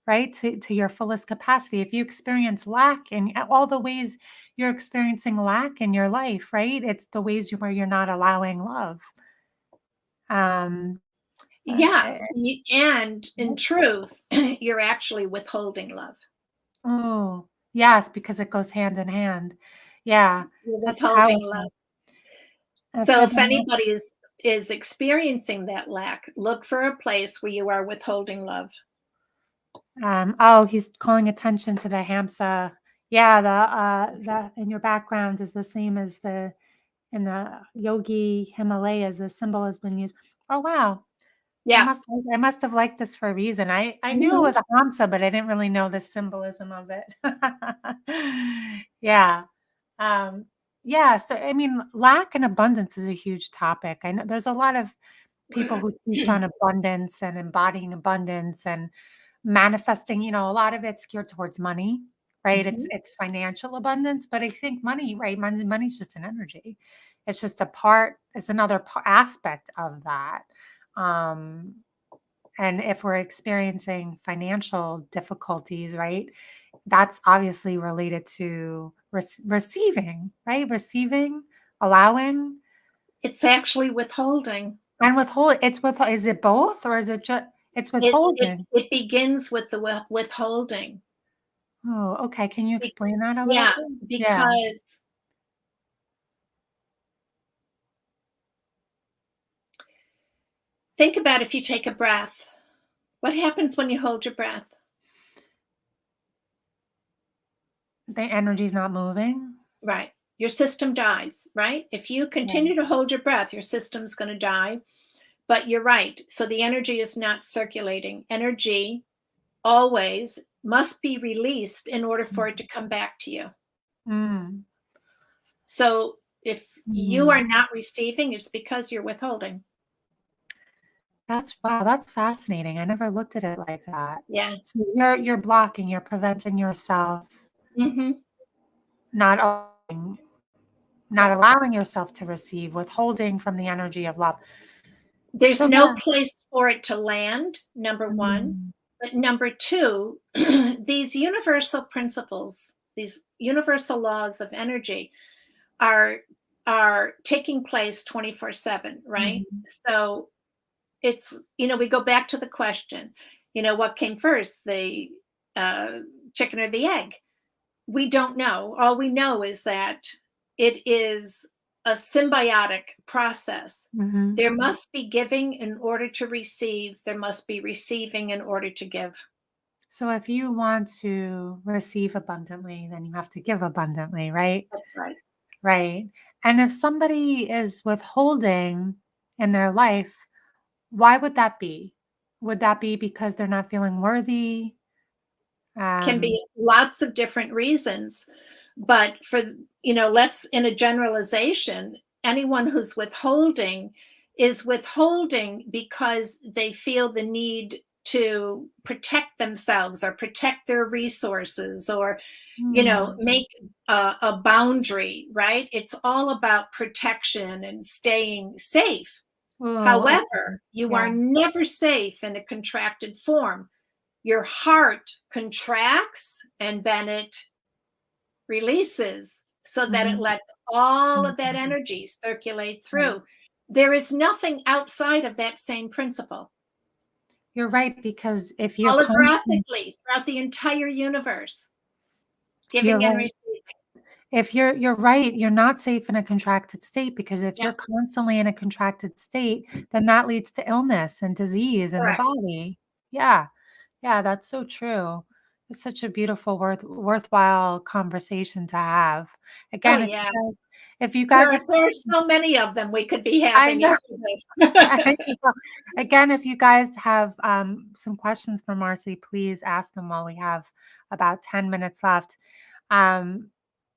right? To your fullest capacity. If you experience lack in all the ways you're experiencing lack in your life, right? It's the ways where you're not allowing love. Um, Yeah, uh, and in uh, truth, you're actually withholding love. oh, yes, because it goes hand in hand. Yeah, You're that's withholding love. powerful. That's So good if to know. anybody is experiencing that lack, look for a place where you are withholding love. Oh, he's calling attention to the Hamsa. Yeah, the in your background is the same as the in the Yogi Himalayas. The symbol has been used. Oh wow, Yeah. I must have liked this for a reason. I knew it Mhm. was a Hamsa, but I didn't really know the symbolism of it. Yeah. Um, yeah. So I mean, lack and abundance is a huge topic. I know there's a lot of people who teach on abundance and embodying abundance and manifesting, a lot of it's geared towards money, right? Mhm. It's financial abundance, but I think money, right? Money's just an energy. It's just a part, it's another aspect of that. Um, and if we're experiencing financial difficulties, right? That's obviously related to receiving, right? Receiving, allowing. It's actually withholding. And withhold it's with is it both or is it just it's It it withholding? it begins with the withholding. Oh, okay. Can you Be explain that a little Yeah, bit? Yeah. because think about if you take a breath. What happens when you hold your breath? The energy's not moving? Right. Your system dies, right? If you Yeah. continue to hold your breath, your system's going to die. But you're right. So the energy is not circulating. Energy always must be released in order for it to come back to you. Mm. So if you Mm. are not receiving, it's because you're withholding. That's wow, that's fascinating. I never looked at it like that. Yeah. So you're blocking, you're preventing yourself, Hmm. not allowing not Right. allowing yourself to receive, withholding from the energy of love. There's So no that place for it to land, number one. mm, But number two, these universal principles, these universal laws of energy are are taking place 24/7, right? mhm, So it's, we go back to the question, what came first, the uh, chicken or the egg? We don't know. All we know is that it is a symbiotic process. mhm. There must be giving in order to receive, there must be receiving in order to give. So if you want to receive abundantly, then you have to give abundantly, right? That's right. Right. And if somebody is withholding in their life, why would that be? Would that be because they're not feeling worthy? Can Um, be lots of different reasons, but let's, in a generalization, anyone who's withholding is withholding because they feel the need to protect themselves or protect their resources, or hmm. make a boundary, right? It's all about protection and staying safe. Oh, okay. However, you Yeah. are never safe in a contracted form. Your heart contracts and then it releases so that it Mhm. lets all of that Mhm. energy circulate Right. through. There is nothing outside of that same principle. You're right, because if you're constant Holographically throughout the entire universe, you're giving and right. receiving. If you're right, you're not safe in a contracted state because if Yep, you're constantly in a contracted state, then that leads to illness and disease in the correct. body. Yeah. Yeah, that's so true. It's such a beautiful, worthwhile conversation to have. Oh Again, yeah. if you guys have There are so many of them we could be I having know, after this. I know. Again, if you guys have, some questions for Marcy, please ask them while we have about 10 minutes left. Um,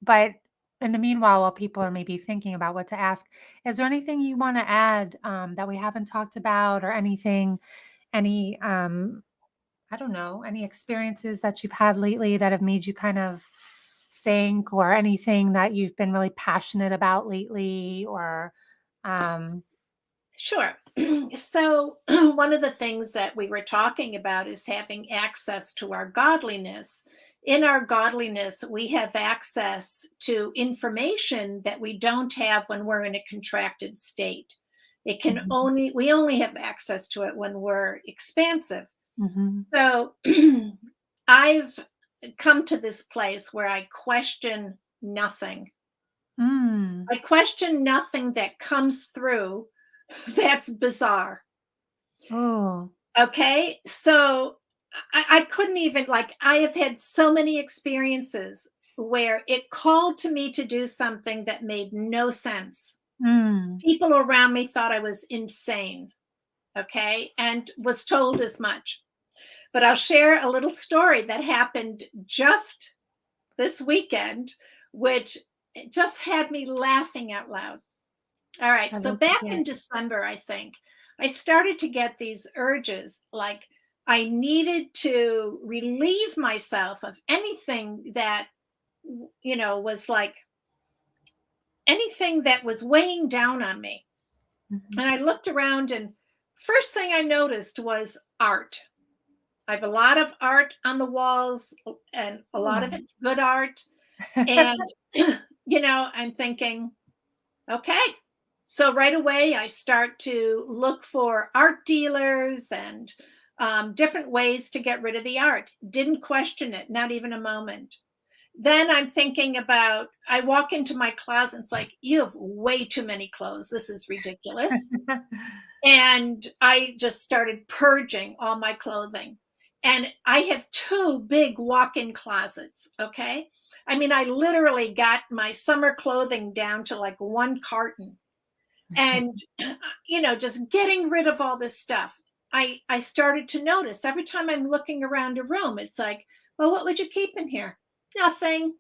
but in the meanwhile, while people are maybe thinking about what to ask, is there anything you wanna add, that we haven't talked about or anything any, I don't know, any experiences that you've had lately that have made you kind of think or anything that you've been really passionate about lately or, um Sure. So, one of the things that we were talking about is having access to our godliness. In our godliness, we have access to information that we don't have when we're in a contracted state. Mhm, We only have access to it when we're expansive. mhm. So, I've come to this place where I question nothing. Mm. I question nothing that comes through that's bizarre. Oh. Okay. So I couldn't even, like, I have had so many experiences where it called to me to do something that made no sense. Mm. People around me thought I was insane. Okay. And was told as much. But I'll share a little story that happened just this weekend, which just had me laughing out loud. All right. I'd So love to back hear in it. December, I think, I started to get these urges, like I needed to relieve myself of anything that, was like anything that was weighing down on me. Mhm. And I looked around, and first thing I noticed was art. I have a lot of art on the walls, and a lot of Oh. it's good art. And, I'm thinking, okay, So right away, I start to look for art dealers and different ways to get rid of the art. Didn't question it, not even a moment. Then I'm thinking about, I walk into my closet, and it's like, you have way too many clothes. This is ridiculous. And I just started purging all my clothing. And I have two big walk in closets. Okay. I mean, I literally got my summer clothing down to like one carton. And, just getting rid of all this stuff. I started to notice every time I'm looking around a room, it's like, well, what would you keep in here? Nothing,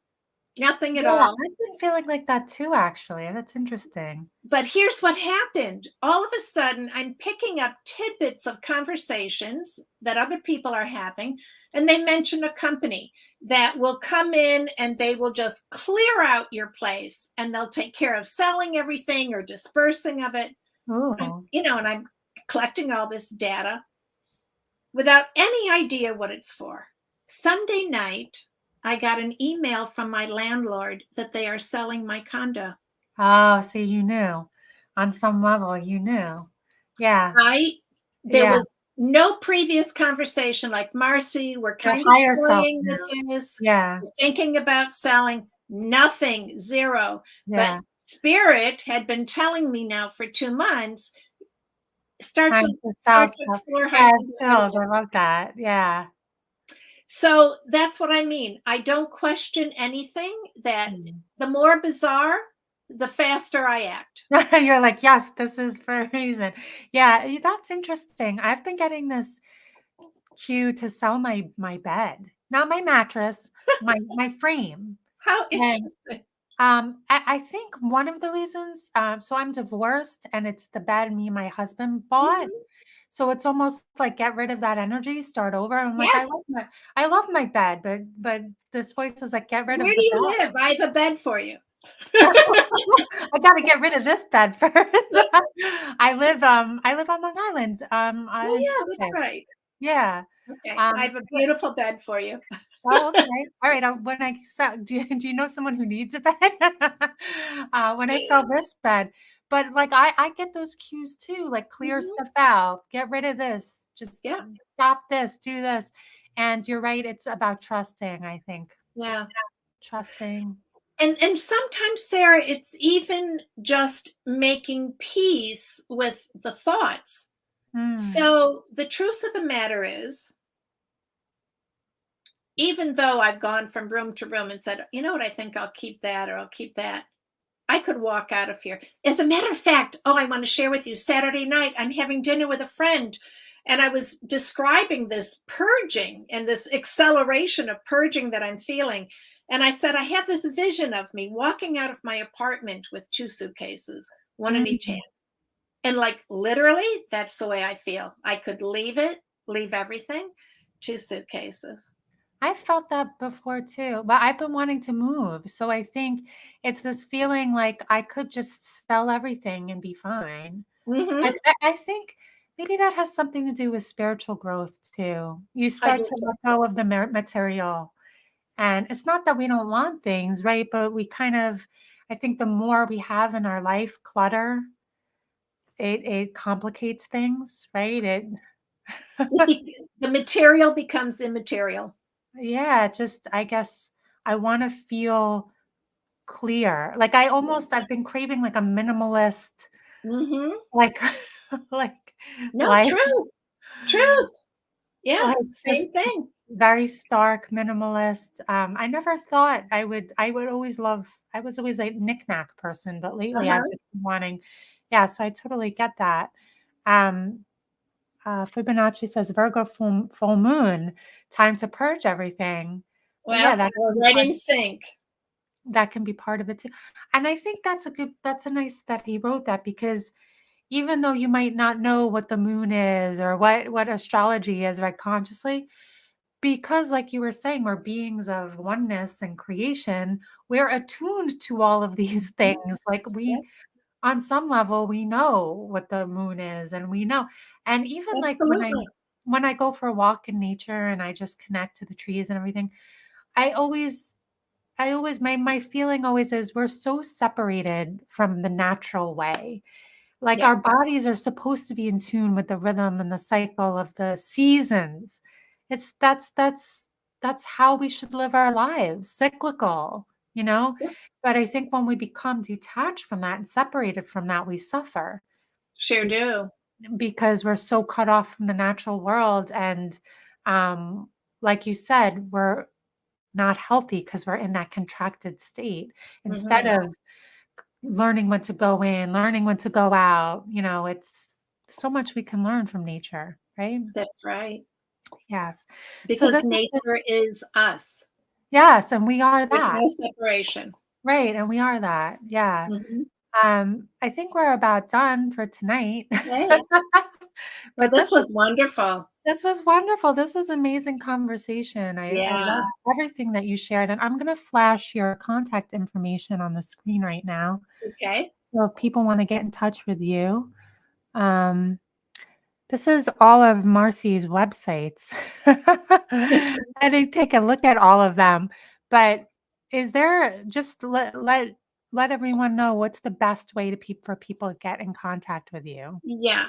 nothing at Yeah, all. I've been feeling like that too, actually. That's interesting. But here's what happened. All of a sudden, I'm picking up tidbits of conversations that other people are having, and they mention a company that will come in and they will just clear out your place and they'll take care of selling everything or dispersing of it. Ooh. And I'm collecting all this data without any idea what it's for. Sunday night, I got an email from my landlord that they are selling my condo. Oh, see, you knew. On some level, you knew. Yeah. There Yeah. was no previous conversation like, Marcy, we're Your kind of higher self toying with knew. this, Yeah. we're thinking about selling. Nothing, zero. But Yeah. spirit had been telling me now for 2 months, start Time to to sell start to stuff. explore how Yeah, you it can get rid of feels. it. I love that. Yeah. So that's what I mean. I don't question anything. That Mm. the more bizarre, the faster I act. You're like, "Yes, this is for a reason." Yeah, that's interesting. I've been getting this cue to sell my bed, not my mattress, my frame. How And, interesting. I think one of the reasons, so I'm divorced, and it's the bed me and my husband bought. Mhm. So it's almost like get rid of that energy, start over. I'm like, Yes. I love my bed, but this voice is like, get rid Where of do the you bed. live? I have a bed for you. I gotta get rid of this bed first. I live on Long Island, Oh, in yeah, that's Stockton. right. Yeah. Okay, I Um, have a beautiful bed for you. oh, okay. All right. When I sell, do you know someone who needs a bed? When I sell this bed, but like I get those cues too, like clear Mhm. stuff out, get rid of this, just Yeah, stop this, do this. And you're right, it's about trusting, I think. yeah. Trusting. And sometimes, Sarah, it's even just making peace with the thoughts. Mm. So the truth of the matter is, even though I've gone from room to room and said, you know what, I think I'll keep that or I'll keep that, I could walk out of here. As a matter of fact, I want to share with you, Saturday night, I'm having dinner with a friend, and I was describing this purging and this acceleration of purging that I'm feeling. And I said, I have this vision of me walking out of my apartment with two suitcases, one in each hand. Mm. And like literally, that's the way I feel. I could leave it, leave everything, two suitcases. I felt that before too, but I've been wanting to move. So I think it's this feeling like I could just sell everything and be fine. Hmm. I think maybe that has something to do with spiritual growth too. You I start do to too. let go of the material. And it's not that we don't want things, right? But we kind of, I think the more we have in our life clutter, it complicates things, right? It The material becomes immaterial. yeah, just I guess I want to feel clear. Like I've been craving like a minimalist, Hmm. like like No, life, truth, truth. Yeah, like just same thing. very stark minimalist. I never thought I would always love I was always a knickknack person, but lately I've Uh-huh. just been wanting yeah, so I totally get that. Um, Fibonacci says Virgo full moon, time to purge everything. Yeah, Well, we're right in sync. that can be part of it too. And I think that's a nice that he wrote that because even though you might not know what the moon is or what astrology is, right, consciously, because like you were saying, we're beings of oneness and creation, we're attuned to all of these Mhm. things. Like Yeah, we on some level, we know what the moon is and we know. And even like absolutely. when I go for a walk in nature and I just connect to the trees and everything, I always my feeling always is we're so separated from the natural way. Like, Yeah, our bodies are supposed to be in tune with the rhythm and the cycle of the seasons. It's that's how we should live our lives, cyclical, you know? yep, But I think when we become detached from that and separated from that, we suffer sure be do. because we're so cut off from the natural world and, um, like you said, we're not healthy because 'cause we're in that contracted state instead Hmm. of learning when to go in, learning when to go out, it's so much we can learn from nature, right? That's right. Yes. So Because this has been nature is us. yes, and we are There's that. no separation. Right, and we are that. Yeah. Hmm. I think we're about done for tonight. Okay. Well, But this was wonderful. this was wonderful. This was amazing conversation. I love Yeah. everything that you shared, and I'm gonna flash your contact information on the screen right now. Okay. So if people wanna get in touch with you, um this is all of Marcy's websites. I didn't take a look at all of them, but is there just let everyone know what's the best way to for people to get in contact with you? Yeah.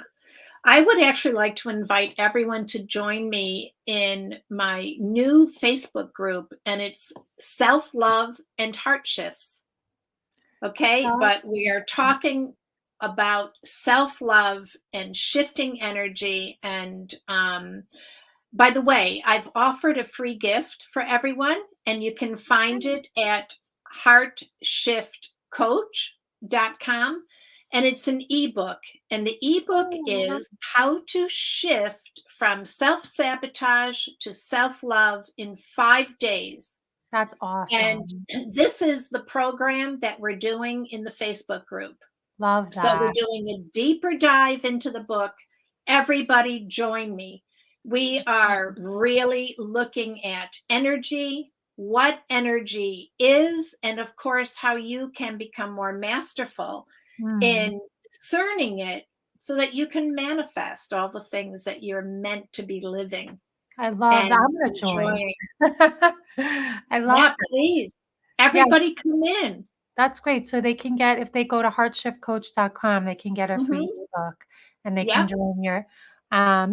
I would actually like to invite everyone to join me in my new Facebook group, and it's Self Love and Heart Shifts. Okay. So But we are talking about self love and shifting energy. And by the way, I've offered a free gift for everyone, and you can find it at heartshiftcoach.com. And it's an ebook. And the ebook oh, is how to shift from self sabotage to self love in 5 days. that's And awesome. this is the program that we're doing in the Facebook group. Love So we're that. doing a deeper dive into the book. Everybody join me. We are really looking at energy, what energy is, and of course, how you can become more masterful Mm, in discerning it so that you can manifest all the things that you're meant to be living I love that. and I'm gonna join. enjoying. I love Yeah, it. please. Yeah. Everybody come in. That's great. So they can get if they go to heartshiftcoach.com, they can get a free Mhm. ebook and they can Yep. join your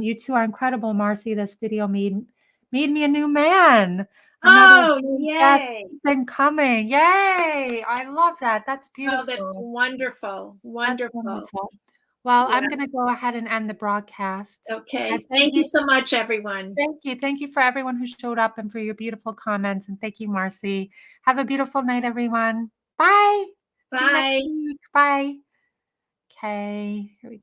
you two are incredible, Marcy. This video made me a new man. Another Oh, big yes yay. thing coming. Yay! I love that. That's Oh, that's beautiful. wonderful. That's Wonderful. wonderful. Well, Yeah. I'm gonna go ahead and end the broadcast. Okay. And thank Thank you you. so much, everyone. Thank you. Thank you for everyone who showed up and for your beautiful comments. And thank you, Marcy. Have a beautiful night, everyone. Bye. See you next Bye. week. Bye. Okay. Here we go.